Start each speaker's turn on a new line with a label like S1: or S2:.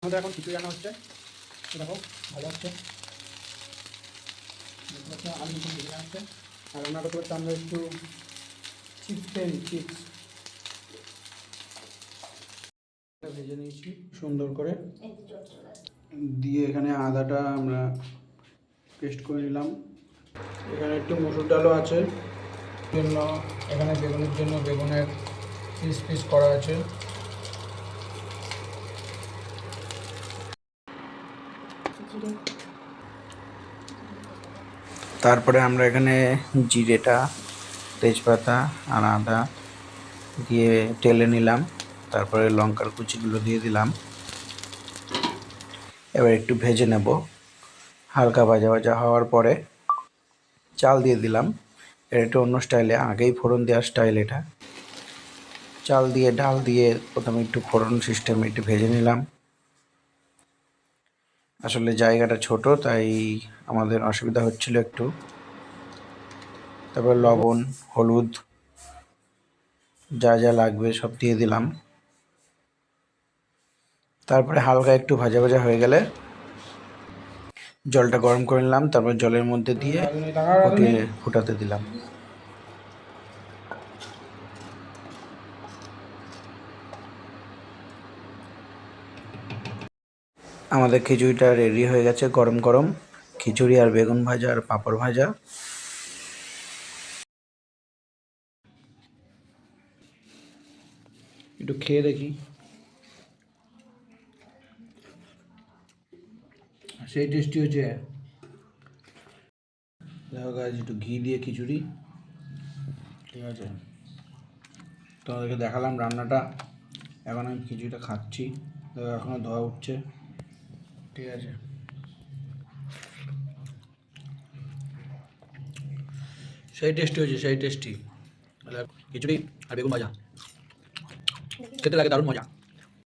S1: আমাদের এখন খিচুড়ি রান্না হচ্ছে, দেখো ভালো হচ্ছে, আলু নতুন ভেজে রাখছে। আর রান্না করতে করতে আমরা একটু চিপস খেয়ে নিই, চিপস ভেজে নিয়েছি সুন্দর করে দিয়ে, এখানে আদাটা আমরা পেস্ট করে নিলাম। এখানে একটু মসুর ডালও আছে, জন্য এখানে বেগুনের জন্য বেগুনের পিস পিস করা আছে।
S2: তারপরে আমরা এখানে জিরেটা, তেজপাতা আর আদা দিয়ে টেলে নিলাম। তারপরে লঙ্কার কুচিগুলো দিয়ে দিলাম। এবার একটু ভেজে নেব। হালকা ভাজা ভাজা হওয়ার পরে চাল দিয়ে দিলাম। এটা একটু অন্য স্টাইলে, আগেই ফোড়ন দেওয়ার স্টাইল এটা। চাল দিয়ে ডাল দিয়ে প্রথমে একটু ফোড়ন সিস্টেমে একটু ভেজে নিলাম। আসলে জায়গাটা ছোট, তাই আমাদের অসুবিধা হচ্ছিল একটু। তারপর লবণ, হলুদ যা যা লাগবে সব দিয়ে দিলাম। তারপরে হালকা একটু ভাজা ভাজা হয়ে গেলে জলটা গরম করে নিলাম। তারপর জলের মধ্যে দিয়ে ফুটাতে দিলাম। আমাদের খিচুড়িটা রেডি হয়ে গেছে, গরম গরম খিচুড়ি আর বেগুন ভাজা আর পাঁপড় ভাজা।
S1: একটু খেয়ে দেখি, সেই টেস্টি হচ্ছে। দেখো গাছ, একটু ঘি দিয়ে খিচুড়ি, ঠিক আছে। তোমাদেরকে দেখালাম রান্নাটা, এখন আমি খিচুড়িটা খাচ্ছি। দেখো এখনও ধোয়া উঠছে, ঠিক আছে। সেই টেস্টি হয়েছে, সেই টেস্টি খিচুড়ি আর বেগুন ভাজা, খেতে লাগে দারুণ মজা।